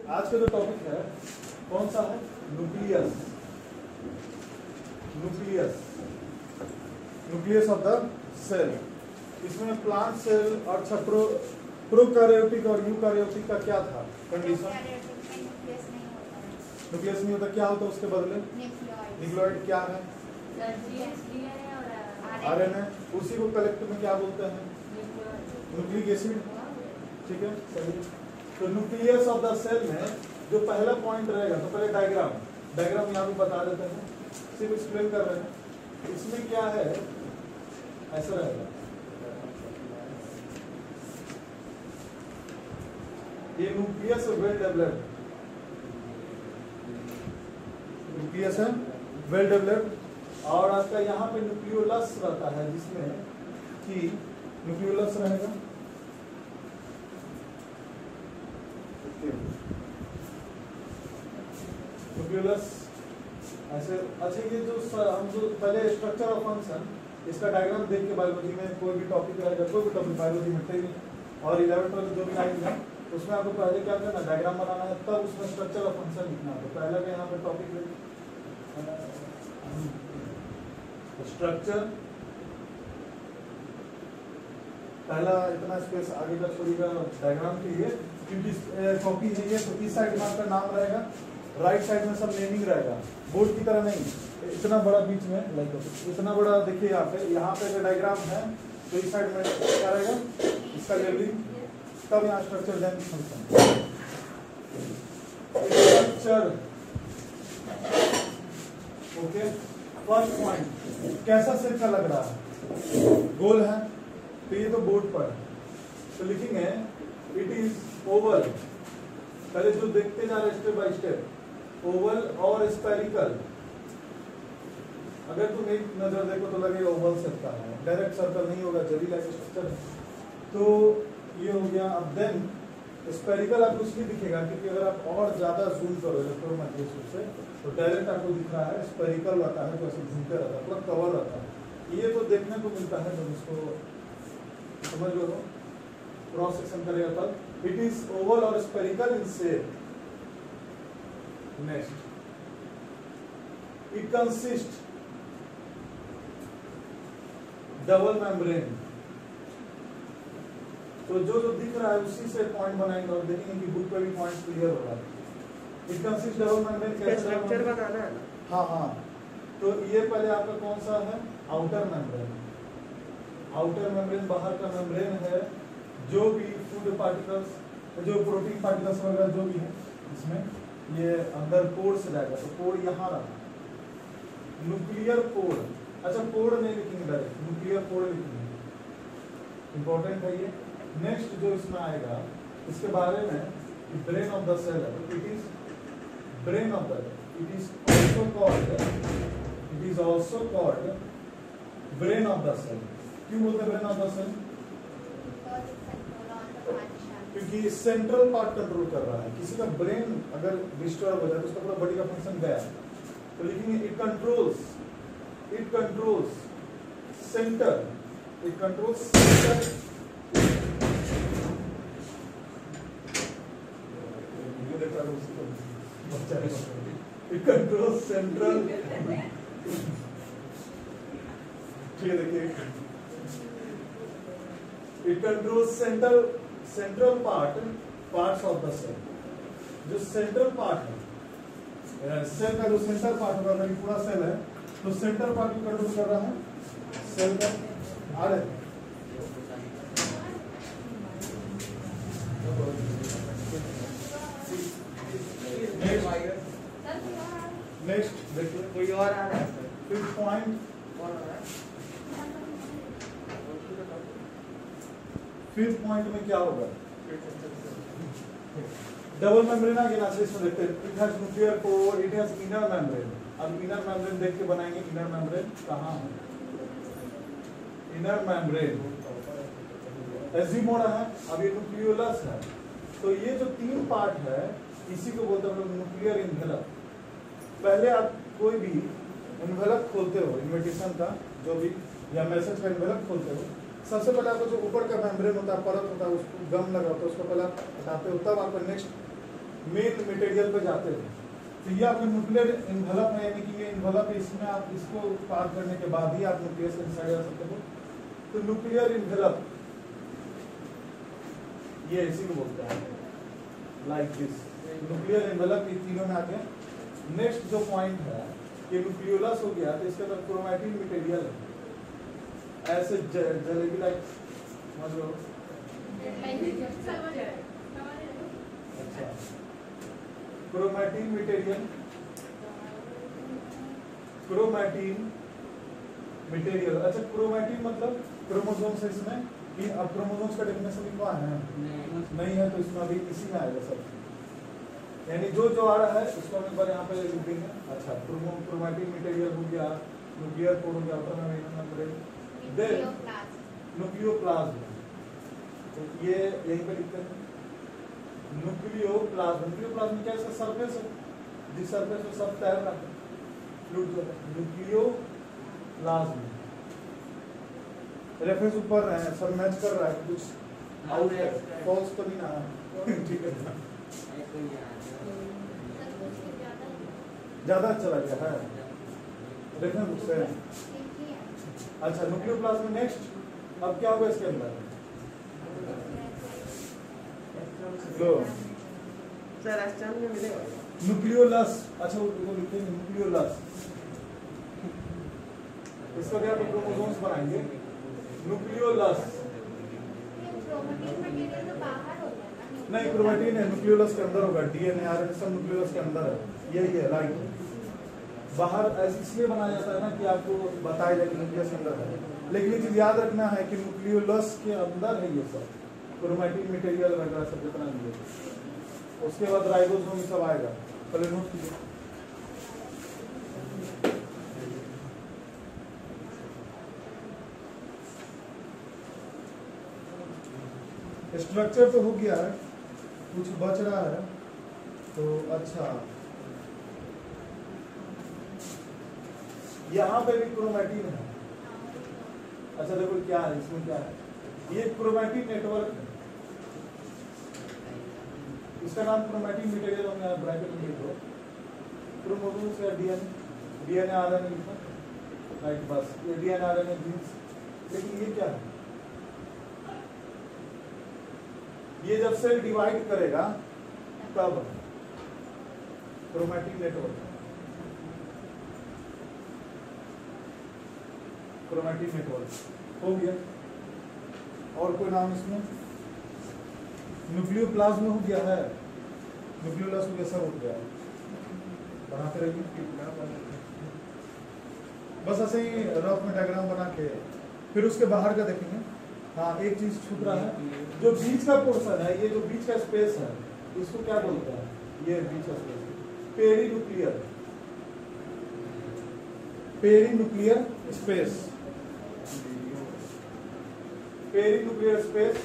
आज का जो टॉपिक है कौन सा है? Nucleus. Nucleus, nucleus of the cell. इसमें प्लांट सेल और प्रोकैरियोटिक और यूकैरियोटिक का क्या था कंडीशन? न्यूक्लियस नहीं होता, क्या होता उसके बदले? न्यूक्लियोइड। क्या है? आरएनए। उसी को कलेक्टिव में क्या बोलते हैं? Nucleic acid. ठीक है, सही। तो न्यूक्लियस ऑफ द सेल में जो पहला पॉइंट रहेगा, तो पहले डायग्राम यहाँ पे बता देते हैं, सिर्फ एक्सप्लेन कर रहे हैं। इसमें क्या है, ऐसा रहेगा, ये न्यूक्लियस वेल डेवलप्ड, न्यूक्लियस है वेल डेवलप्ड, और आपका यहाँ पे न्यूक्लियोलस रहता है, जिसमें कि न्यूक्लियोलस रहेगा, न्यूक्लियोलस ऐसे। अच्छा, ये जो हम जो पहले स्ट्रक्चर ऑफ फंक्शन, इसका डायग्राम देख के बायोलॉजी में कोई भी टॉपिक रहेगा, कोई भी टॉपिक बायोलॉजी में नहीं, और 11th जो भी लाइन है उसमें आपको पहले क्या करना, डायग्राम बनाना है, तब उसमें स्ट्रक्चर ऑफ फंक्शन लिखना है। तो पहला का यहाँ पे टॉपिक स्ट्रक्चर, पहला इतना स्पेस आगे का छोड़ेगा डायग्राम के लिए, क्योंकि कॉपी है ये, तो इस साइड में आपका नाम रहेगा, राइट साइड में सब नेमिंग रहेगा, बोर्ड की तरह नहीं, इतना बड़ा बीच में, लाइक इतना बड़ा देखिए यहाँ पे अगर डायग्राम है तो इस साइड में क्या रहेगा, इसका लेबलिंग, तब यहाँ structure then function. Structure, okay. First point, कैसा सेल का लग रहा है, गोल है, तो ये तो बोर्ड पर है, तो लिखेंगे इट इज ओवल। पहले जो देखते जा रहे स्टेप बाय स्टेप, ओवल और स्पेरिकल। अगर तुम एक नजर देखो तो लगेगा ओवल शेप का है, डायरेक्ट सर्कल नहीं होगा, जरी लाइक स्ट्रक्चर है। तो ये हो गया। अब देन स्पेरिकल आपको इसलिए दिखेगा क्योंकि अगर आप और ज्यादा जूम करो इलेक्ट्रोमैग्नेटिक से, तो डायरेक्ट आपको दिख रहा है स्पेरिकल रहता है, जैसे घूमते रहता है, पूरा कवर रहता है। ये तो देखने को मिलता है जब इसको समझ लो, क्रॉस सेक्शन करेगा तब। इट इज ओवल और spherical in shape. Next, it consist double membrane. तो जो दिख रहा है उसी से पॉइंट बनाएंगे और देखेंगे कि बुक पे भी पॉइंट क्लियर होगा। इट कंसिस्ट डबल मेम्ब्रेन, कैसे स्ट्रक्चर बताना है ना? हाँ। तो ये पहले आपका कौन सा है, आउटर मेम्ब्रेन। आउटर मेम्ब्रेन बाहर का मेम्ब्रेन है, जो भी फूड पार्टिकल्स, जो प्रोटीन पार्टिकल्स वगैरह जो भी है इसमें, ये अंदर पोर से जाएगा, तो पोर यहाँ रहा, न्यूक्लियर पोर। अच्छा, पोर नहीं लिखेंगे डायरेक्ट, न्यूक्लियर पोर लिखेंगे, इंपॉर्टेंट है ये। नेक्स्ट जो इसमें आएगा, इसके बारे में ब्रेन ऑफ द सेल है, it is brain of the, it is also called brain of the cell. क्यों बोलते हैं ब्रेन ऑफ द सेल? क्योंकि सेंट्रल पार्ट कंट्रोल कर रहा है। किसी का ब्रेन अगर डिस्टर्ब हो जाए तो उसका पूरा बॉडी का फंक्शन गया। तो लिखेंगे it controls centre, it controls centre, it controls central, ठीक है, देखिए, it controls central parts of the cell. जो सेंट्रल पार्ट है सेल का, जो सेंटर पार्ट होगा, मतलब पूरा सेल है, तो सेंटर पार्ट को कंट्रोल कर रहा है सेल का। आ रहे नेक्स्ट देखिए, कोई और आ रहा है? फिफ्थ पॉइंट, फिफ्थ पॉइंट में क्या होगा, डबल मेम्ब्रेन आ गया। इसमें देखते हैं, it has nuclear core, it has inner membrane. अब इनर मेम्ब्रेन देख के बनाएंगे, इनर मेम्ब्रेन कहाँ है, इनर मेम्ब्रेन एज्यूम हो रहा है। अब ये न्यूक्लियोलस है, तो ये जो तीन पार्ट है इसी को बोलते हैं न्यूक्लियर इन्वेलप। पहले आप कोई भी इन्वेलप खोलते हो, इन्विटेशन का जो भी या मैसेज का इन्वेलप खोलते हो, सबसे पहले आपको जो ऊपर का मेम्ब्रेन होता है, परत होता है, उसको गम लगा होता है, उसको पहले हटाते हो, तब आपका नेक्स्ट मेन मटेरियल पे जाते हैं। तो ये आपके न्यूक्लियर इन्वेलप है, यानी कि ये इन्वेलप है, इसमें आप इसको पार करने के बाद ही आप न्यूक्लियस इनसाइड आ सकते हो। तो न्यूक्लियर इन्वेलप ये इसी को बोलते हैं, लाइक दिस न्यूक्लियर इन्वेलप। ये तीनों में आ गया। नेक्स्ट जो पॉइंट है कि न्यूक्लियोलस हो गया, तो इसके अंदर क्रोमैटिन मटेरियल है, ऐसे जलेबी लाइक समझ लो। अच्छा, क्रोमैटिन मटेरियल, क्रोमैटिन मटेरियल। अच्छा, क्रोमैटिन मतलब क्रोमोसोम्स है इसमें, कि अब क्रोमोसोम्स का डेफिनेशन लिखवा है नहीं है, तो इसमें अभी इसी में आएगा सब, यानी जो जो आ रहा है उसको हम एक बार यहाँ पे लिख देंगे। अच्छा, क्रोमैटिन मटेरियल हो गया, न्यूक्लियर कोड हो गया, न्यूक्लियोप्लाज्म, तो ये यहीं पे लिखते हैं न्यूक्लियोप्लाज्म। न्यूक्लियोप्लाज्म क्या है? इसका सरफेस है, जिस सरफेस पे सब तैर रहा है, फ्लूइड जो है, न्यूक्लियोप्लाज्म। रेफरेंस ऊपर है, सब मैच कर रहा है, कुछ आउट है, फॉल्स तो नहीं ना ठीक है, ज्यादा अच्छा लग गया है रेफरेंस बुक से। अच्छा, न्यूक्लियोप्लाज्म। नेक्स्ट अब क्या होगा इसके अंदर? न्यूक्लियोलस। अच्छा, वो लिखते हैं न्यूक्लियोलस, इसका क्या क्रोमोसोम्स बनाएंगे, न्यूक्लियोलस। नहीं, क्रोमैटिन है, न्यूक्लियोलस के अंदर होगा, डीएनए आरएनए सब न्यूक्लियोलस के अंदर है, यही है राइट। बाहर ऐसे इसलिए बनाया जाता है ना कि आपको बताया जाए कि न्यूक्लियस के अंदर है, लेकिन ये चीज याद रखना है कि न्यूक्लियोलस के अंदर है ये सब क्रोमैटिन मटेरियल वगैरह सब जितना भी है। उसके बाद राइबोसोम सब आएगा, पहले नोट कीजिए। स्ट्रक्चर तो हो गया है, कुछ बच रहा है, तो अच्छा यहाँ पे भी क्रोमैटिन है। अच्छा देखो क्या है इसमें, क्या है ये क्रोमैटिन नेटवर्क है, इसका नाम क्रोमैटिन मटेरियल हम यहाँ ब्रैकेट में लिख दो, क्रोमोसोम्स या डीएनए आरएनए लिखो, राइट, बस ये डीएनए आरएनए जीन्स। लेकिन ये क्या है, ये जब सेल डिवाइड करेगा तब क्रोमैटिन नेटवर्क, क्रोमैटिन नेटवर्क हो गया। और कोई नाम इसमें? न्यूक्लियोप्लाज्म हो गया है, न्यूक्लियोलस हो गया, सब हो गया। बनाते रहिए बस ऐसे ही रफ में डायग्राम बना के, फिर उसके बाहर का देखेंगे। हाँ, एक चीज छूट रहा है, जो बीच का पोर्शन है, ये जो बीच का स्पेस है, इसको क्या बोलते हैं? ये बीच का space perinuclear, perinuclear space, perinuclear space,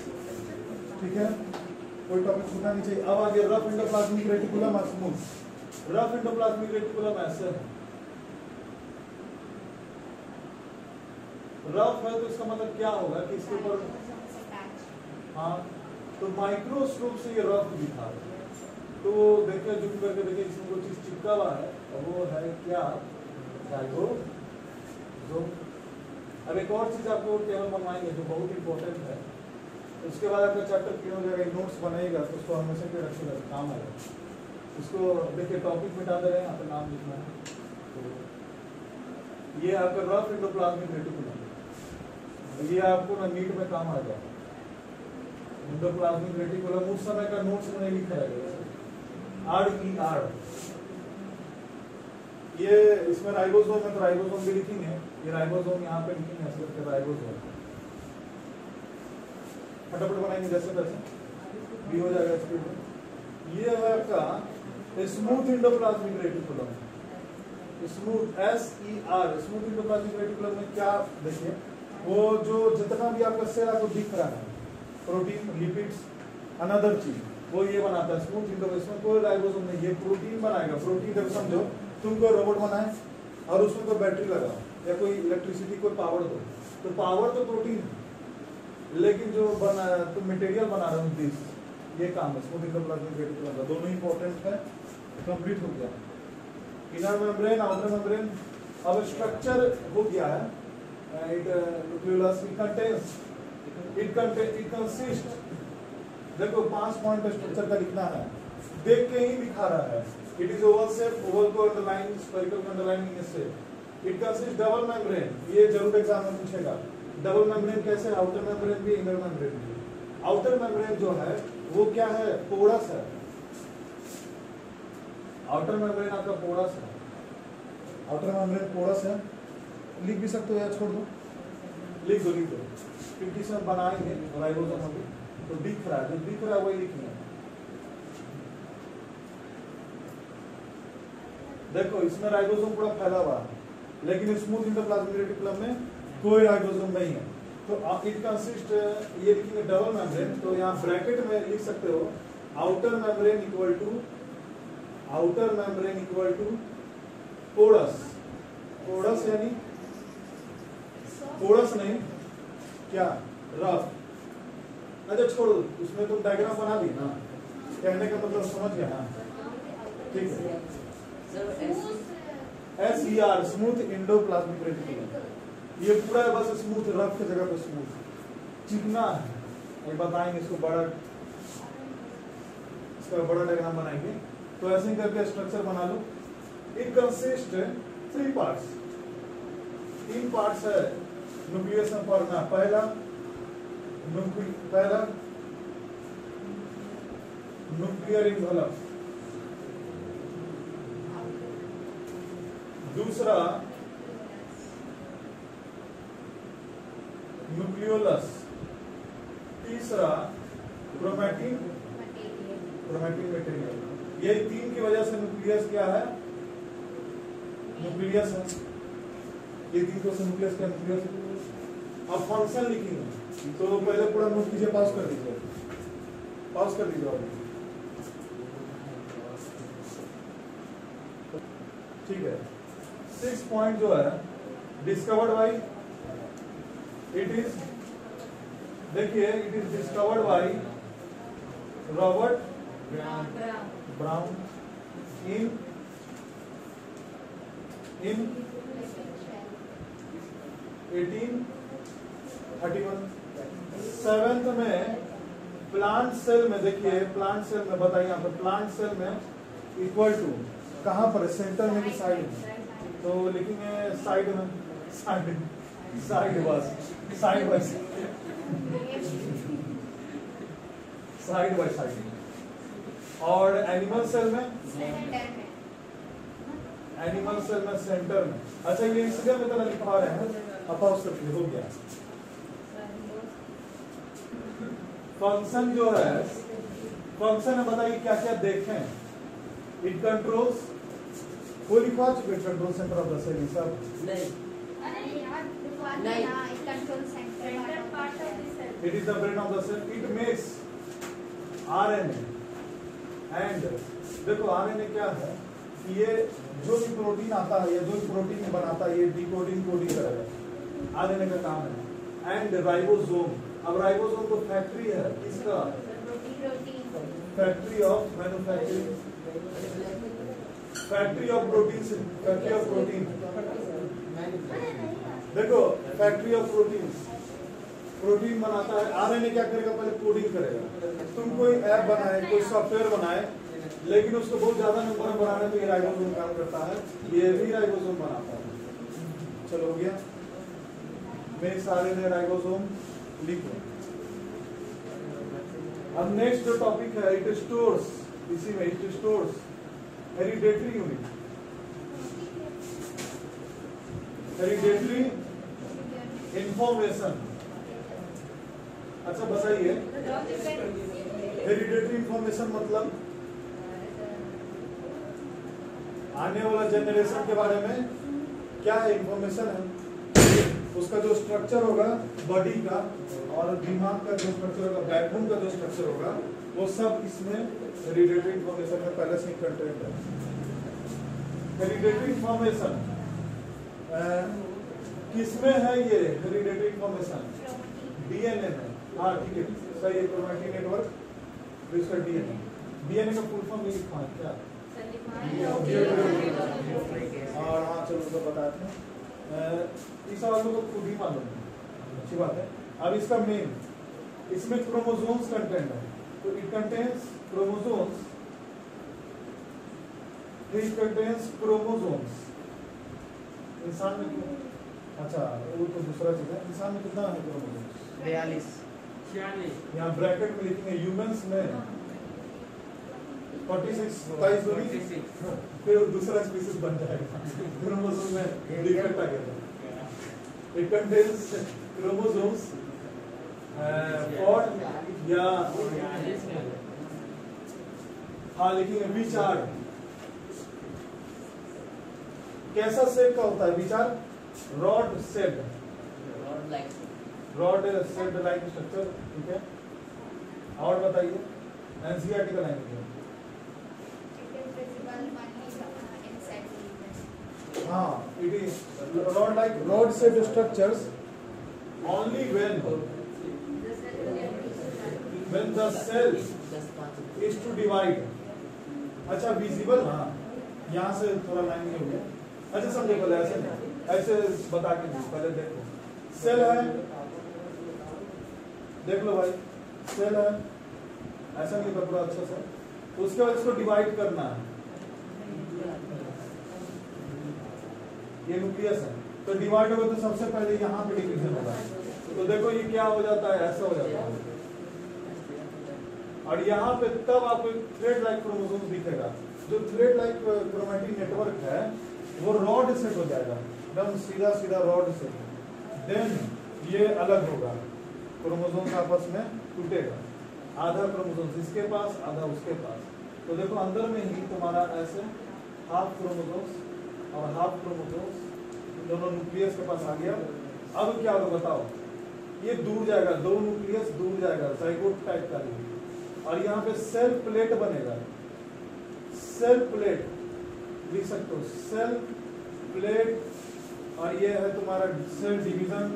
ठीक है, कोई टॉपिक छूटना नहीं चाहिए। अब आगे रफ एंडोप्लाज्मिक रेटिकुलम और स्मूथ। रफ एंडोप्लाज्मिक रेटिकुलम ऐसे है, रफ है तो इसका मतलब क्या होगा कि इसके ऊपर, हाँ, तो माइक्रोस्कोप से ये रफ दिखा, तो देखिए जूम करके देखिए इसमें कोई चीज चिपका हुआ है, वो है क्या, राइबोसोम। अब एक और चीज आपको टेबल बनवाएंगे जो बहुत इंपॉर्टेंट है, उसके बाद आपका चैप्टर क्लियर हो जाएगा, नोट्स बनेगा तो उसको हमेशा के रखिएगा, काम आएगा। इसको देखिए टॉपिक मिटा दे रहे हैं, यहाँ पे नाम लिखना है। तो ये आपका रफ एंडोप्लाज्मिक रेटिकुलम, ये आपको ना नीट में काम आ जाएगा। एंडोप्लाज्मिक रेटिकुलम उस समय का नोट्स में नहीं लिखा जाएगा, RER। ये इसमें राइबोसोम है तो राइबोसोम भी लिखेंगे, ये राइबोसोम यहाँ पे लिखेंगे, ऐसे करके राइबोसोम फटाफट बनाएंगे जैसे तैसे भी हो जाएगा स्पीड में। ये है आपका smooth endoplasmic reticulum, smooth SER, smooth endoplasmic reticulum में क्या देखिए, वो जो जितना भी आपका सेल आपको दिख रहा है, प्रोटीन, लिपिड्स, अनदर चीज, वो ये बनाता है स्मूथ एंडोप्लाज्मिक। कोई राइबोसोम नहीं, ये प्रोटीन बनाएगा। प्रोटीन जब समझो तुम कोई रोबोट बनाए और उसमें कोई बैटरी लगाओ या कोई इलेक्ट्रिसिटी, कोई पावर दो, तो पावर तो प्रोटीन है, लेकिन जो बना तुम मटेरियल बना रहे हो दिस, ये काम है स्मूथ एंडोप्लाज्मिक रेटिकुलम का, दोनों इंपॉर्टेंट है। कंप्लीट हो गया इनर मेम्ब्रेन आउटर मेम्ब्रेन। अब स्ट्रक्चर हो गया है, इट न्यूक्लियस इट कंसिस्ट, देखो 5 पॉइंट पे स्ट्रक्चर का लिखना है, देख के ही दिखा रहा है। It is Oval shape, Oval को अंडरलाइन, स्फेरिकल को अंडरलाइन इन से। इट कंसिस्ट डबल मेम्ब्रेन, ये जरूर एग्जाम में पूछेगा। डबल मेम्ब्रेन कैसे, आउटर मेम्ब्रेन भी इनर मेम्ब्रेन भी। आउटर मेम्ब्रेन जो है वो क्या है, पोरस है। आउटर मेम्ब्रेन आपका पोरस है, आउटर मेम्ब्रेन पोरस है। लिख भी सकते हो या छोड़ दो, लिख दो क्योंकि सब बनाएंगे राइबोसोम अभी, तो दिख रहा है, जो दिख रहा है वही लिखना है। देखो इसमें राइबोसोम पूरा फैला हुआ है, लेकिन स्मूथ एंडोप्लाज्मिक रेटिकुलम में कोई राइबोसोम नहीं है। तो इट कंसिस्ट, ये लिखेंगे डबल मेम्ब्रेन, तो यहाँ ब्रैकेट में लिख सकते हो outer membrane equal to porous. Porous यानी पोरस नहीं, क्या रफ। अच्छा छोड़ो, उसमें तुम डायग्राम बना दी ना, कहने का मतलब समझ गया ना, ठीक है। SER स्मूथ एंडोप्लाज्मिक रेटिकुलम, ये पूरा है बस स्मूथ, रफ की जगह पे स्मूथ, चिकना है। ये बताएंगे इसको बड़ा, इसका बड़ा डायग्राम बनाएंगे। तो ऐसे ही करके स्ट्रक्चर बना लो। इट कंसिस्ट 3 पार्ट्स, 3 पार्ट्स है न्यूक्लियस में पढ़ना। पहला न्यूक्लियर इन्वेलप, दूसरा न्यूक्लियोलस, तीसरा क्रोमैटिन मटेरियल। ये 3 की वजह से न्यूक्लियस क्या है, न्यूक्लियस है। ये 3 को से न्यूक्लियस क्या, न्यूक्लियस। अब फंक्शन लिखेंगे, तो पहले पूरा नोट कीजिए, पास कर दीजिए ठीक है। 6 पॉइंट जो है डिस्कवर्ड बाई, इट इज, देखिए it is discovered by Robert brown in 1831। 7th में प्लांट सेल में, देखिए प्लांट सेल में बताइए यहाँ पर, प्लांट सेल में इक्वल टू कहाँ पर, सेंटर में कि साइड में, तो लिखेंगे साइड में, साइड बाय साइड। और एनिमल सेल में सेंटर में। अच्छा ये इसलिए में तरह लिखा रहे हैं, अपोज करके हो गया। फंक्शन जो है, फंक्शन है बताइए क्या क्या देखें। इट कंट्रोल्स, वो लिखवा चुके control centre of the cell, सब नहीं, it controls center part of the cell. It is the brain of the cell. It makes RNA and देखो RNA क्या है, ये जो भी प्रोटीन आता है या जो भी प्रोटीन बनाता है ये डिकोडिंग कोडिंग करेगा, RNA का काम है। एंड राइबोसोम, अब राइबोसोम तो फैक्ट्री है किसका, factory of manufacturing, factory of protein. देखो फैक्ट्री ऑफ प्रोटीन बनाता है। आरएनए क्या करेगा, पहले कोडिंग करेगा। तुम कोई ऐप बनाए, कोई सॉफ्टवेयर बनाए, लेकिन उसको बहुत ज्यादा नंबर में बनाने में ये राइबोसोम काम करता है, ये भी राइबोसोम बनाता है। चलो हो गया, मेरे सारे ने राइबोसोम लिखो। अब नेक्स्ट जो टॉपिक है, इट स्टोर्स, इसी में it stores hereditary unit, hereditary information. अच्छा बताइए, हेरिडेटरी इंफॉर्मेशन मतलब आने वाला जनरेशन के बारे में क्या है, इंफॉर्मेशन है। उसका जो स्ट्रक्चर होगा बॉडी का और दिमाग का जो स्ट्रक्चर होगा, बैकबोन का जो स्ट्रक्चर होगा, वो सब इसमें हेरिडेटरी इंफॉर्मेशन में पहले से ही कंटेंट है। हेरिडेटरी इंफॉर्मेशन किसमें है, ये हेरिडेटरी इंफॉर्मेशन डीएनए में। हाँ ठीक है, सही है, क्रोमैटिन नेटवर्क फिर इसका डीएनए। डीएनए का फुल फॉर्म लिखा है क्या? और हाँ चलो तो बताते हैं, इस सवालों को खुद ही मालूम है, अच्छी बात है। अब इसका मेन, इसमें क्रोमोसोम्स कंटेंट है, तो it contains chromosomes, it contains chromosomes. इंसान में क्यों, अच्छा वो तो दूसरा चीज है। इंसान में कितना है क्रोमोसोम्स? 42। यहाँ ब्रैकेट में लिखेंगे ह्यूमंस में 46, 27, फिर दूसरा स्पीसीज बन जाएगा। क्रोमोसोम में डिफेक्ट आ गया। इट कंटेन्स क्रोमोसोम्स फॉर या हाँ लिखेंगे विचार। कैसा शेप का होता है विचार? Rod shape, rod shape like structure, ठीक है। और बताइए एनसीईआरटी का लाइन है। हाँ, it is rod like rod shaped structures only when the cell is to divide। अच्छा visible, हाँ यहाँ से थोड़ा लाइन नहीं हो गया। अच्छा समझे पहले, ऐसे नहीं, ऐसे बता के नहीं, पहले देखो सेल है, देख लो भाई सेल है, ऐसा नहीं था पूरा अच्छा से, तो उसके बाद इसको डिवाइड करना है, ये न्यूक्लियस है, तो डिवाइड होगा तो सबसे पहले यहाँ पे डिवीजन होगा। तो देखो ये क्या हो जाता है, ऐसा हो जाता है, और यहाँ पे तब आपको थ्रेड लाइक क्रोमोसोम दिखेगा। जो थ्रेड लाइक क्रोमैटिन नेटवर्क है वो रॉड सेट हो जाएगा, एकदम सीधा सीधा रॉड सेट। देन ये अलग होगा, क्रोमोसोम आपस में टूटेगा, आधा क्रोमोसोम इसके पास आधा उसके पास। तो देखो अंदर में ही तुम्हारा ऐसे हाफ क्रोमोसोम्स और हाफ क्रोमोसोम्स दोनों न्यूक्लियस के पास आ गया। अब क्या होगा बताओ, ये दूर जाएगा, दो न्यूक्लियस दूर जाएगा, जाइगोट टाइप का ही, और यहाँ पे सेल प्लेट बनेगा। सेल प्लेट लिख सकते हो, सेल प्लेट, और ये है तुम्हारा सेल डिवीजन,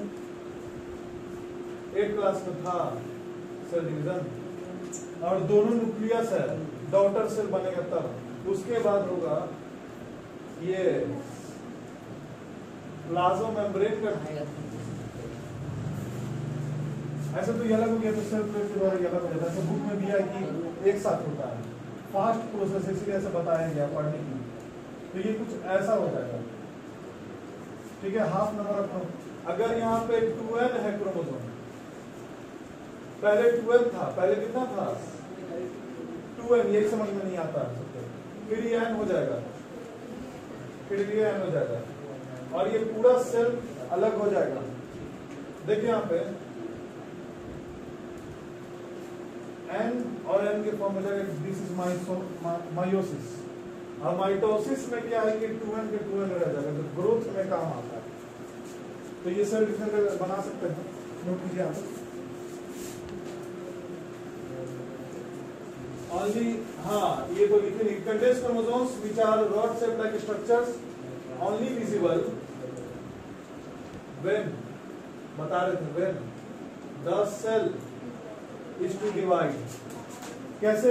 8 क्लास में था सेल डिवीजन, और दोनों न्यूक्लियस है, डॉटर सेल बनेगा तब। उसके बाद होगा ये प्लाज्मा मेम्ब्रेन का, ऐसे तो ये अलग हो गया, तो सेल प्लेट के द्वारा ये अलग हो जाता है। तो बुक में दिया है कि एक साथ होता है, फास्ट प्रोसेस, इसलिए ऐसे बताया गया पढ़ने की। तो ये कुछ ऐसा हो जाएगा, ठीक है। हाफ नंबर ऑफ, अगर यहाँ पे 2n है क्रोमोसोम, पहले 12 था, पहले कितना था 2n, ये समझ में नहीं आता, फिर ये n हो जाएगा, फिर ये n हो जाएगा, और ये पूरा सेल अलग हो जाएगा। देखिए यहाँ पे n और n के फॉर्म हो जाएगा, दिस इज मायोसिस। और माइटोसिस में क्या है कि 2n के 2n रह जाएगा, तो ग्रोथ में काम आता है। तो ये सेल डिफरेंट बना सकते हैं, नोट कीजिए आप। ओनली, हाँ ये तो लिखे, contains chromosomes which are rod shaped like structures only visible when, बता रहे थे, when the cell is to divide. कैसे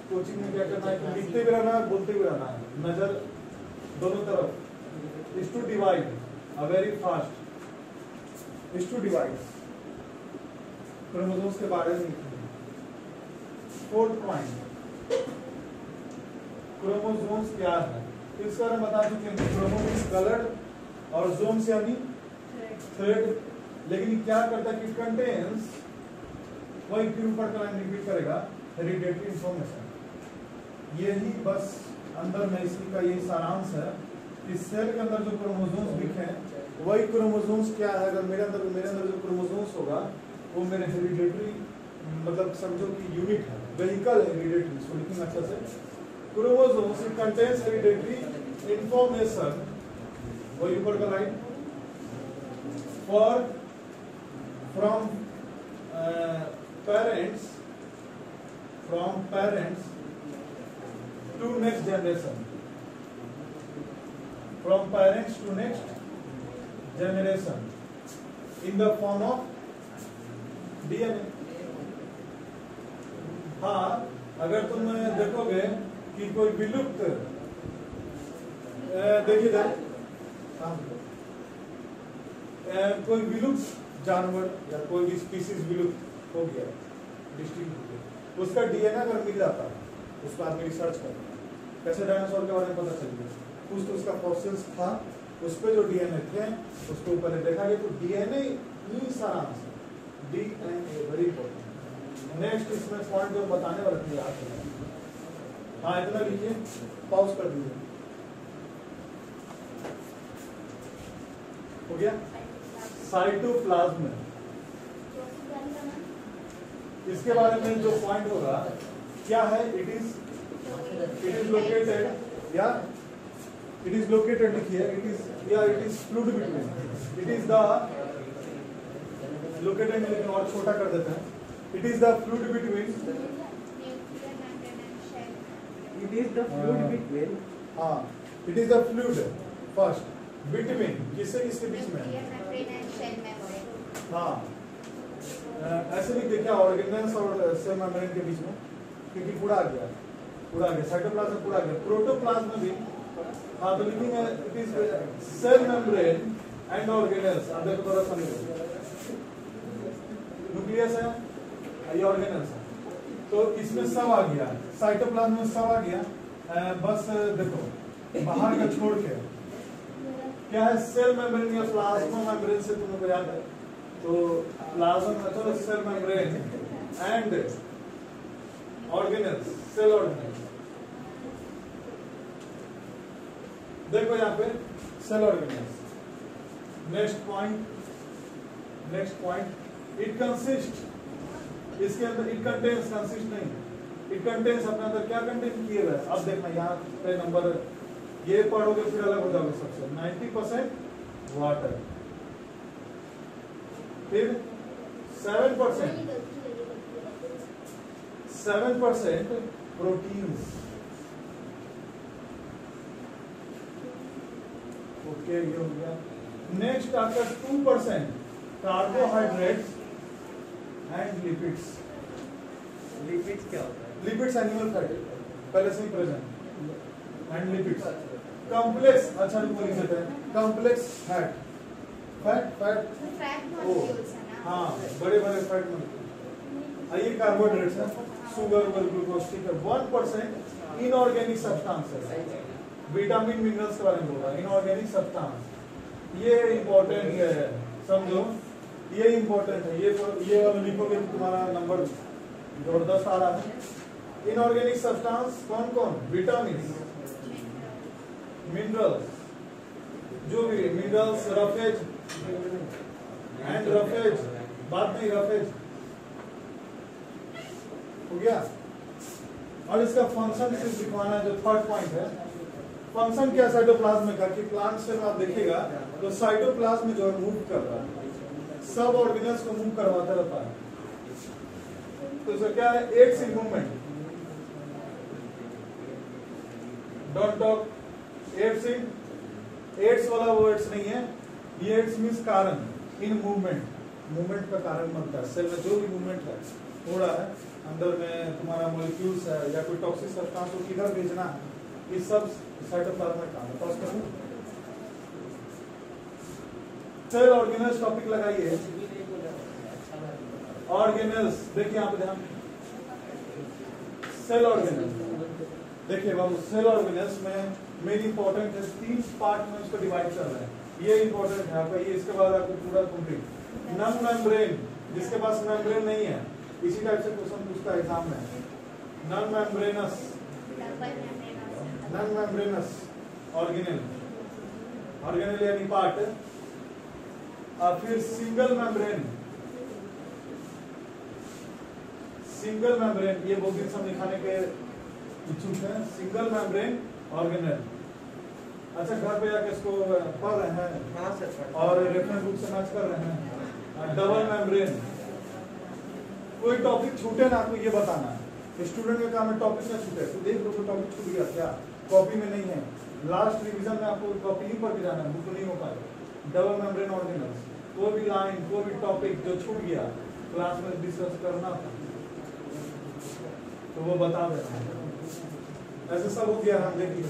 कोचिंग में क्या करना है, लिखते भी रहना है, बोलते भी रहना है, नजर दोनों तरफ। Is to divide, a very fast, is to divide, chromosomes के बारे में लिखेंगे। 4th पॉइंट, क्रोमोसोम्स क्या है, इसका हम बता चुके हैं। क्रोमोसोम्स कलर्ड और जोम्स यानी थ्रेड, लेकिन क्या करता है कि कंटेन्स, वही फिर ऊपर का लाइन रिपीट करेगा, हेरिडेटरी इंफॉर्मेशन। यही बस अंदर में इसी का यही सारांश है। इस सेल के अंदर जो क्रोमोसोम्स लिखे हैं वही क्रोमोसोम्स क्या है, अगर मेरे अंदर जो क्रोमोसोम्स होगा वो मेरे हेरिडेटरी, मतलब समझो कि यूनिट है, वेहिकल हेरिडेटरी, इसको लिखेंगे अच्छा से। क्रोमोसोम्स कंटेन्स हेरिडेटरी इंफॉर्मेशन, वही ऊपर का line, for from parents to next generation, from parents to next generation in the form of DNA। हाँ, अगर तुम देखोगे कि कोई विलुप्त, देखिए कोई विलुप्त जानवर या कोई भी स्पीसीज विलुप्त हो गया, डिस्ट्रिक्ट हो गया, उसका डीएनए अगर मिल जाता है, उसको आदमी रिसर्च करता है, कैसे डायनासोर के बारे में पता चल गया, कुछ तो उसका फॉसिल्स था, उस पे जो डीएनए थे उसको ऊपर देखा गया, तो डीएनए ही सारा answer, DNA very important. Next इसमें पॉइंट जो बताने वाला थे याद, हाँ इतना लीजिए, पॉज कर दीजिए, हो गया। साइटोप्लाज्म, इसके बारे में जो पॉइंट होगा क्या है, इट इज लोकेटेड, या इट इज लोकेटेड लिखिए, इट इज या it is fluid between, it is the located, लेकिन और छोटा कर देते हैं, it is the fluid between, it is the fluid between, हाँ it is the fluid first between, किससे किसके बीच में, हाँ ऐसे भी देखिए ऑर्गेनेल्स और सेल मेम्ब्रेन के बीच में, क्योंकि पूरा आ गया, साइटोप्लाज्म पूरा आ गया, प्रोटोप्लाज्म भी, हाँ तो लिखेंगे it is cell membrane and organelles, आप देखो थोड़ा सा न्यूक्लियस है, ये ऑर्गेनेल्स है, तो इसमें सब आ गया, साइटोप्लाज्म में सब आ गया, बस देखो बाहर का छोड़ के क्या है, सेल मेम्ब्रेन या प्लाज्मा मेम्ब्रेन से तुम लोग को याद है, तो प्लाज्मा चलो cell membrane and organelles, cell organelles, देखो यहाँ पे cell organelles. Next point it consist, इसके अंदर इट कंटेन्स, कंसिस्ट नहीं, इट कंटेन्स अपने अंदर क्या कंटेन किए हुए, अब देखना यहाँ पे नंबर ये पढ़ोगे फिर अलग हो जाओगे सबसे, 90% वाटर, फिर 7% प्रोटीन्स, ओके ये हो गया। नेक्स्ट आता 2% कार्बोहाइड्रेट्स एंड लिपिड्स। लिपिड्स क्या होता है? लिपिड्स एनिमल फैट, पहले से ही प्रेजेंट, एंड लिपिड्स कॉम्प्लेक्स, अच्छा लिख देते हैं, कॉम्प्लेक्स फैट, हाँ बड़े फैट मॉलिक्यूल, ये कार्बोहाइड्रेट्स है, शुगर ग्लूकोज, ठीक है। 1% इनऑर्गेनिक सब्सटेंस है, विटामिन मिनरल्स के बारे में बोला, इनऑर्गेनिक सब्सटेंस, ये इंपॉर्टेंट है, समझो ये इंपॉर्टेंट है, ये वाला लिखोगे तो तुम्हारा नंबर जबरदस्त आ रहा है। इनऑर्गेनिक सब्सटेंस कौन कौन, विटामिन, मिनरल्स, जो भी मिनरल्स, रफेज एंड रफेज, बाद में रफेज हो गया। और इसका फंक्शन सिर्फ दिखवाना है, जो थर्ड पॉइंट है, फंक्शन क्या साइटोप्लाज्म का, कि प्लांट से आप देखिएगा तो साइटोप्लाज्म जो है मूव कर रहा है, सब ऑर्गेनल्स को मूव करवाता रहता है, तो इसका क्या है, aids in movement, don't talk aids वाला वर्ड्स नहीं है, ये एड्स मींस कारण, इन मूवमेंट का कारण बनता है, सेल में जो भी मूवमेंट है हो रहा है, अंदर में तुम्हारा मॉलिक्यूल्स है या कोई टॉक्सिक सब्सटेंस को किधर भेजना है, ये सब साइटोप्लाज्म में काम है। पास करूं, सेल ऑर्गेनल्स टॉपिक लगाइए, ऑर्गेनल्स देखिए यहाँ पे ध्यान, सेल ऑर्गेनल्स देखिए बाबू, सेल ऑर्गेनल्स में मेन इंपॉर्टेंट है, 3 पार्ट में उसको डिवाइड कर रहे हैं, ये इंपॉर्टेंट है आपका, ये इसके बाद आपको पूरा कंप्लीट। नॉन मेम्ब्रेन, जिसके पास मेम्ब्रेन नहीं है, इसी टाइप से क्वेश्चन पूछता है एग्जाम में, नॉन मेम्ब्रेनस ऑर्गेनल यानी पार्ट, और फिर सिंगल मेम्ब्रेन, ये बहुत दिन सब दिखाने के इच्छुक है, सिंगल मेम्ब्रेन ऑर्गेनल। अच्छा घर पे जाके इसको पढ़ रहे हैं और रेफरेंस बुक से मैच कर रहे हैं। डबल मेम्ब्रेन, कोई टॉपिक छूटे ना आपको ये बताना है, स्टूडेंट का काम है टॉपिक ना छूटे, तो देख लो कोई टॉपिक छूट गया क्या, कॉपी में नहीं है, लास्ट रिवीजन में आपको कॉपी ही पढ़ के जाना है, बुक नहीं हो पाएगा। डबल मेम्ब्रेन ऑर्गेनल्स, कोई भी लाइन, कोई भी टॉपिक जो छूट गया क्लास में डिस्कस करना था, तो वो बता देना। ऐसे सब हो गया। हम देखिए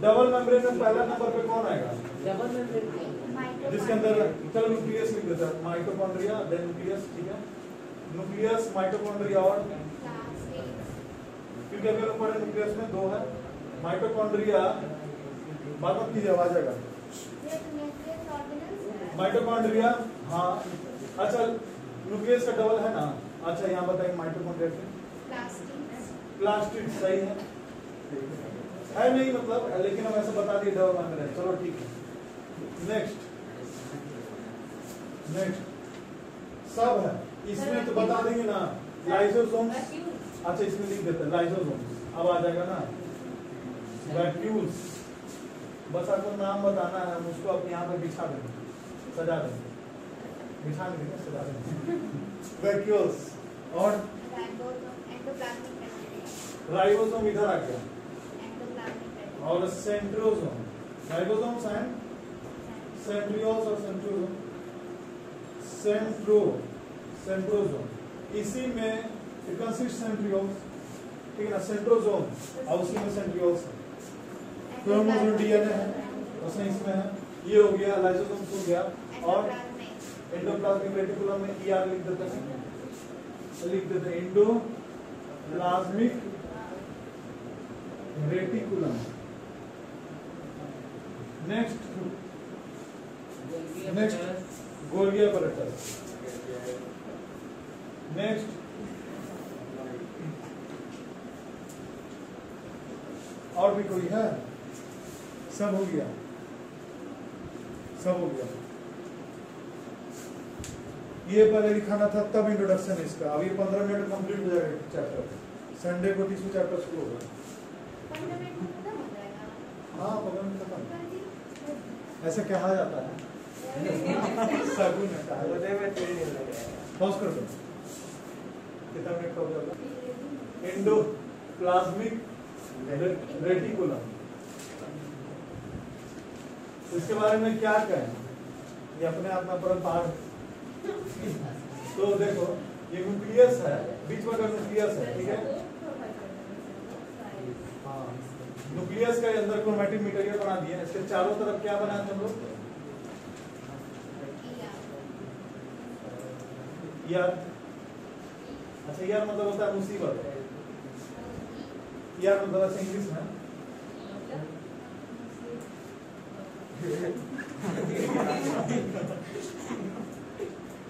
डबल मेम्ब्रेन में पहला नंबर पे कौन आएगा? डबल मेम्ब्रेन जिसके अंदर चलो न्यूक्लियस लिख देते हैं, माइटोकॉन्ड्रिया देन न्यूक्लियस, ठीक है। न्यूक्लियस माइटोकॉन्ड्रिया और क्योंकि अगर ऊपर न्यूक्लियस में दो है माइटोकॉन्ड्रिया बात मत कीजिए आवाज आएगा। माइटोकॉन्ड्रिया हाँ अच्छा न्यूक्लियस का डबल है ना। अच्छा यहाँ बताइए माइटोकॉन्ड्रिया प्लास्टिड सही है नहीं मतलब, लेकिन हम ऐसे बता दिए डबल मेम्ब्रेन। चलो ठीक है। नेक्स्ट सब है इसमें तो बता देंगे ना लाइसोसोम्स। अच्छा इसमें लिख देते हैं लाइसोसोम्स, अब आ जाएगा ना वैक्यूल्स। बस आपको नाम बताना है, हम उसको आप यहाँ पे बिछा देंगे, सजा देंगे, बिछा देंगे, सजा देंगे। वैक्यूल्स और राइबोसोम इधर आ गया और सेंट्रोसोम, राइबोसोम्स एंड सेंट्रियोल्स और सेंट्रोसोम। इसी में कंसिस्ट सेंट्रियोल्स, ठीक है ना, सेंट्रोसोम और उसी में सेंट्रियोल्स है। क्रोमोसोम डीएनए है उसमें इसमें है। ये हो गया लाइसोसोम्स हो गया। और एंडोप्लाज्मिक रेटिकुलम में ईआर लिख देते हैं, endoplasmic reticulum. Next Golgi apparatus। Next और भी कोई है? सब हो गया, सब हो गया। ये पहले लिखाना था तब इंट्रोडक्शन इसका। अब ये 15 मिनट कंप्लीट हो जाएगा चैप्टर। संडे को 30 चैप्टर शुरू होगा। हाँ 15 मिनट खत्म, ऐसा कहा जाता है। सगुन है। पॉज कर दो। कितना मिनट का हो जाएगा? एंडोप्लाज्मिक रेटिकुलम, इसके बारे में क्या कहें? ये अपने आप में पूरा पार्ट। तो देखो ये न्यूक्लियस है, बीच में का न्यूक्लियस है, ठीक है। हाँ न्यूक्लियस के अंदर क्रोमैटिक मटेरियल बना दिए। इसके चारों तरफ क्या बना है हम लोग? यार अच्छा यार मतलब होता है मुसीबत। यार मतलब ऐसे इंग्लिश में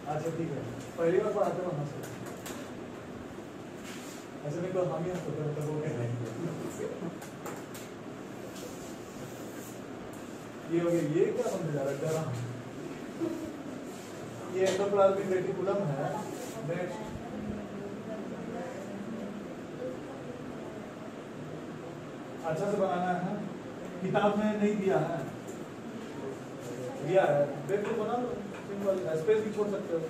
अच्छा ठीक है, पहली बार पढ़ाते हो वहां से ऐसे नहीं, तो हम ही होते हो गए। ये हो गया। ये क्या समझ जा रहा है? ये एंडोप्लाज्मिक रेटिकुलम है। नेक्स्ट अच्छा से बनाना है, किताब में नहीं दिया है, दिया है देख लो, बना लो सिंपल, स्पेस भी छोड़ सकते हो।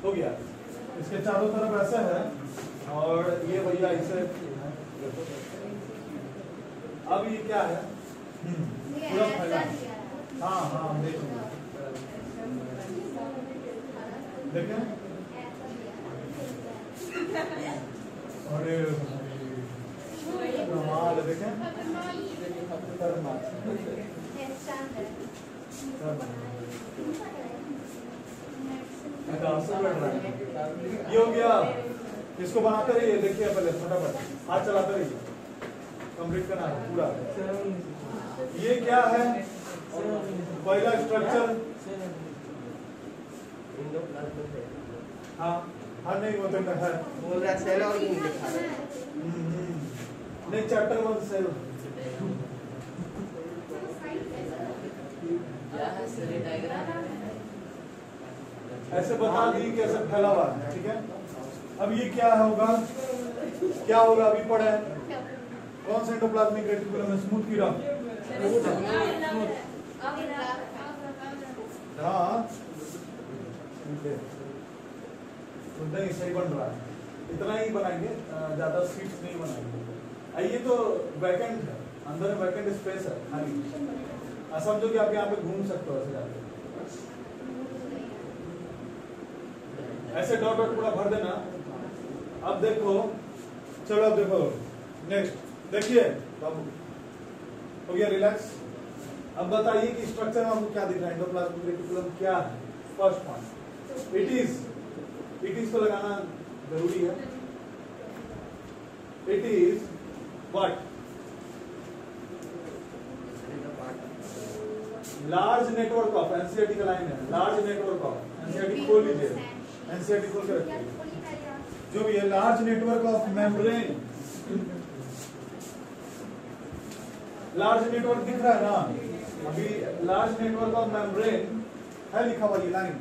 हो गया। इसके चारों तरफ ऐसा है और ये भैया इसे अब ये क्या है? पूरा फैला। हाँ हाँ देखें अरे कमाल, देखें ये हो गया। इसको बनाते रहिए, देखिए पहले फटाफट हाथ चलाते रहिए, कंप्लीट करना है पूरा। ये क्या है? पहला स्ट्रक्चर हाँ हाँ नहीं वो तो है, बोल रहा सेल और नहीं दिखा रहा। नहीं चैप्टर 1 सेल ऐसे बता दी कैसे फैला हुआ है, ठीक है। अब ये क्या होगा, क्या होगा अभी पढ़े? कौन सा एंडोप्लाज्मिक रेटिकुलम है? स्मूथ कीड़ा। हाँ नहीं सही बन रहा है, इतना ही बनाएंगे, ज्यादा सीट्स नहीं बनाएंगे। ये तो वैकेंट है, अंदर वैकेंट स्पेस है खाली। समझो कि आप यहाँ पे घूम सकते हो ऐसे जाके। ऐसे डॉट डॉट पूरा भर देना। अब देखो, चलो अब देखो नेक्स्ट, देखिए बाबू हो गया रिलैक्स। अब बताइए कि स्ट्रक्चर में आपको क्या दिख रहा है, एंडोप्लाज्मिक रेटिकुलम क्या है। फर्स्ट पॉइंट इट इज को लगाना जरूरी है। It is what, large network of, NCERT का लाइन है, लार्ज नेटवर्क ऑफ, एनसीईआरटी खोल लीजिए, एनसीईआरटी खोल के रखिए, जो भी है large network of membrane. Large network दिख रहा है ना अभी, लार्ज नेटवर्क ऑफ मेम्ब्रेन है लिखा हुआ ये लाइन।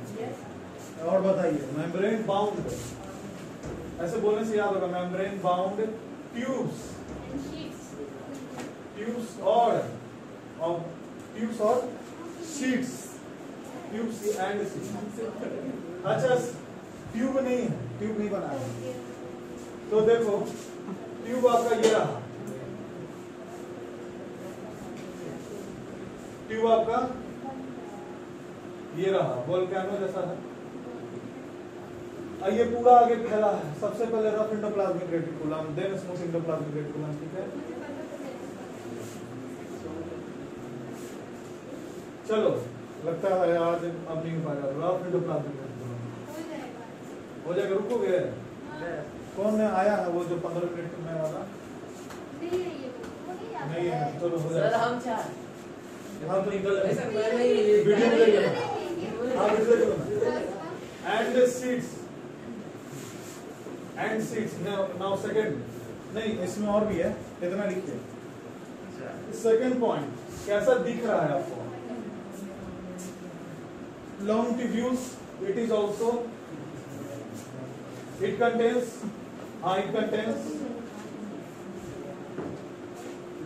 और बताइए मेम्ब्रेन बाउंड, ऐसे बोलने से याद होगा, मेम्ब्रेन बाउंड ट्यूब्स, ट्यूब्स और शीट्स, ट्यूब्स एंड शीट्स। अच्छा ट्यूब नहीं है, ट्यूब नहीं बना है, तो देखो ट्यूब आपका ये रहा, ट्यूब आपका ये रहा, वोल्केनो जैसा है। ये पूरा आगे फैला है, सबसे पहले rough endoplasmic reticulum, then smooth endoplasmic reticulum, ठीक है। चलो लगता है आज अब नहीं हो पाएगा, रफ एंडोप्लाज्मिक रेटिकुलम हो जाएगा। रुकोगे? कौन आया है वो जो 15 मिनट में वाला? नहीं है, चलो हो जाएगा। सर हम चार हाँ तो निकल video and seats now second, नहीं इसमें और भी है, इतना लिखिए। सेकंड पॉइंट कैसा दिख रहा है आपको? Long tubules, it is also, it contains, it contains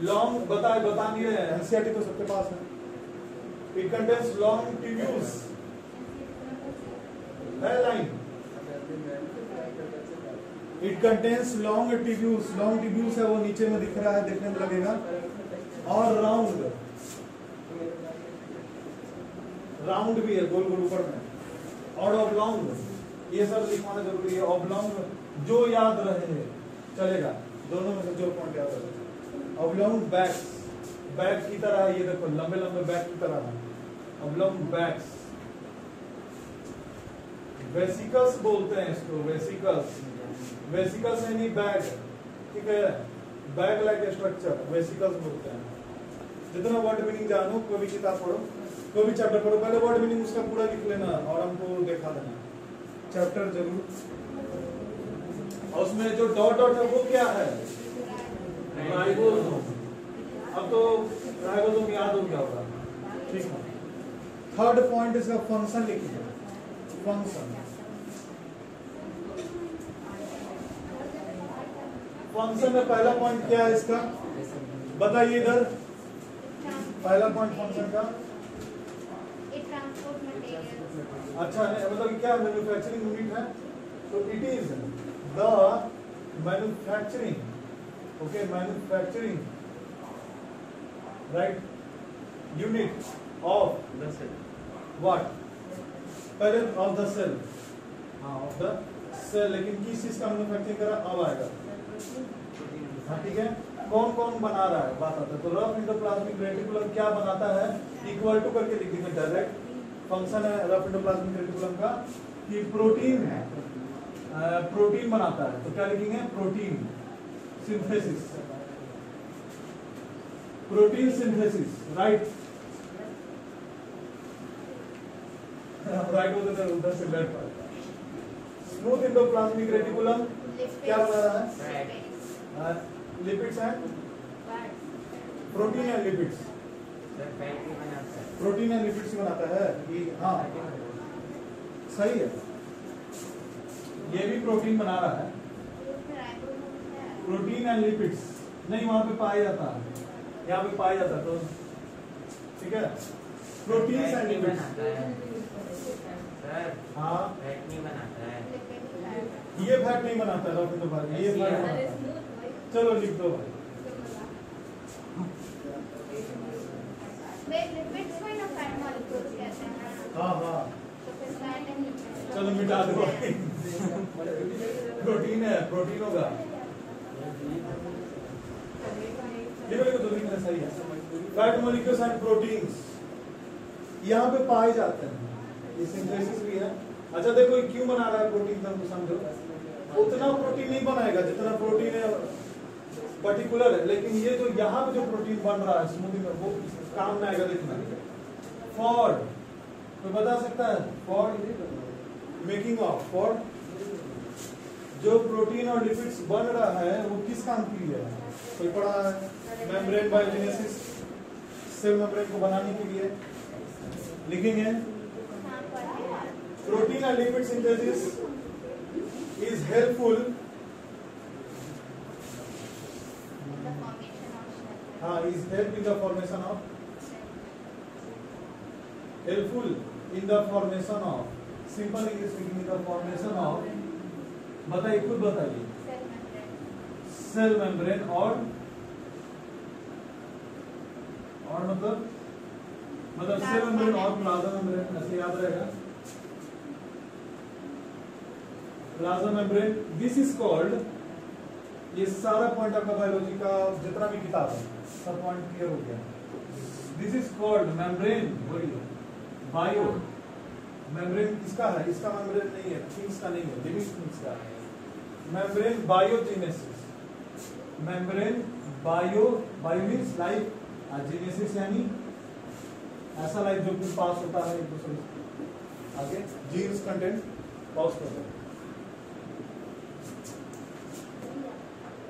long, बता नहीं रहे, एनसीईआरटी तो सबके पास है। इट कंटेन्स लॉन्ग ट्यूब्यूल्स, है line. It contains long tubules, long tubules है वो नीचे में दिख रहा है, देखने में लगेगा। और राउंड, राउंड भी है, गोल गोल ऊपर में। और ऑब्लॉन्ग, ये सब लिखवाना जरूरी है। ऑब्लॉन्ग जो याद रहे चलेगा, दोनों में से जो पॉइंट याद रहे। ऑब्लॉन्ग बैक्स, बैक की तरह, ये देखो लंबे लंबे बैक की तरह है, ऑब्लॉन्ग बैक्स। वेसिकल्स बोलते हैं इसको, वेसिकल्स, वेसिकल्स यानी बैग, ठीक है, बैग लाइक स्ट्रक्चर, वेसिकल्स बोलते हैं। जितना वर्ड मीनिंग जानो, कोई भी किताब पढ़ो, कोई भी चैप्टर पढ़ो, पहले वर्ड मीनिंग उसका पूरा लिख लेना और हमको दिखा देना, चैप्टर जरूर। और उसमें जो डॉट डॉट है वो क्या है? राइबोसोम। अब तो राइबोसोम याद हो गया होगा, ठीक है। थर्ड पॉइंट इसका फंक्शन लिखिए, फंक्शन। फंक्शन में पहला पॉइंट क्या है इसका, बताइए इधर। पहला पॉइंट फंक्शन का, अच्छा है, मतलब क्या मैन्युफैक्चरिंग यूनिट है, तो it is the manufacturing, okay, manufacturing right unit of the cell, what, पहले ऑफ द सेल, हाँ ऑफ द सेल, लेकिन किस चीज का मैन्युफैक्चरिंग करा अब आएगा, हाँ ठीक है। कौन कौन बना रहा है बात आता है, तो रफ एंडोप्लाज्मिक रेटिकुलम क्या बनाता है, इक्वल टू करके लिख देंगे डायरेक्ट। फंक्शन है रफ एंडोप्लाज्मिक रेटिकुलम का कि प्रोटीन है, प्रोटीन बनाता है, तो क्या लिखेंगे, protein synthesis, protein synthesis, right, right उधर से लेफ्ट पर। स्मूथ एंडोप्लाज्मिक रेटिकुलम क्या बना रहा है, lipids and protein and lipids, protein and lipids बनाता है कि हाँ सही है, ये भी प्रोटीन बना रहा है, प्रोटीन एंड लिपिड्स नहीं वहां पे पाया जाता है, यहाँ पे पाया जाता है, तो ठीक है, प्रोटीन एंड लिपिड्स। हाँ फैट नहीं बनाता है, ये फैट नहीं बनाता है, रफ एंडोप्लाज्मिक ये फैट बनाता है। चलो लिख दो भाई, लिपिड्स को ना फैट मॉलिक्यूल्स कहते हैं। हाँ हाँ तो फिर फैट एंड लिपिड्स, चलो मिटा दो। प्रोटीन है, प्रोटीन होगा। ये मेरे को तो लिखना सही है। फैट मॉलिक्यूल्स एंड प्रोटीन्स यहाँ पे पाए जाते हैं, ये सिंथेसिस भी है। अच्छा देखो ये क्यों बना रहा है प्रोटीन, तुम समझो। उतना प्रोटीन नहीं बनाएगा जितना प्रोटीन है पर्टिकुलर है, लेकिन ये जो यहाँ पे जो प्रोटीन बन रहा है स्मूदी में, वो काम में आएगा। देखना फॉर, कोई बता सकता है फॉर मेकिंग ऑफ, फॉर जो प्रोटीन और लिपिड्स बन रहा है वो किस काम के लिए है? कोई पढ़ा है? मेम्ब्रेन बायोजेनेसिस, सेल मेम्ब्रेन को बनाने के लिए लिखेंगे। Protein and lipid synthesis is helpful, हाँ, is help in the formation of, helpful in the formation of, simple English speaking, in the formation of, बताइए खुद बताइए, सेल मेम्ब्रेन और मतलब सेल मेम्ब्रेन और प्लाज्मा मेम्ब्रेन, ऐसे याद रहेगा। Plasma membrane, this is called, ये सारा पॉइंट आपका बायोलॉजी का जितना भी किताब है सब पॉइंट क्लियर हो गया। This is called membrane, bio membrane किसका है? इसका मेम्ब्रेन नहीं है, थिंग्स का नहीं है, लिविंग थिंग्स का है। Membrane biogenesis, membrane bio, bio means life, genesis यानी ऐसा लाइफ जो कि पास होता है एक दूसरे से आगे, जीन्स कंटेंट पास करता है।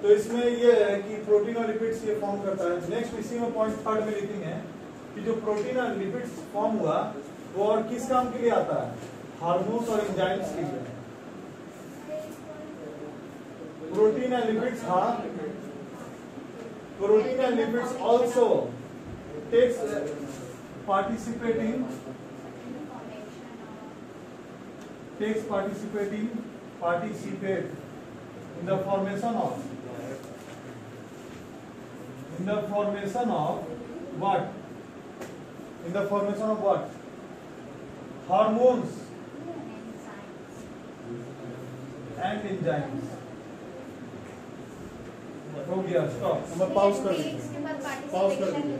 तो इसमें ये है कि प्रोटीन और लिपिड्स ये फॉर्म करता है। नेक्स्ट इसी में पॉइंट थर्ड में लिखेंगे कि जो प्रोटीन और लिपिड्स फॉर्म हुआ वो और किस काम के लिए आता है? हार्मोन्स और एंजाइम्स के लिए। प्रोटीन एंड लिपिड्स, हाँ, protein and lipids also takes participate in the formation of what? In the formation of what? Hormones and enzymes. हो गया, स्टॉप, हम पॉज कर देंगे, पॉज कर देंगे।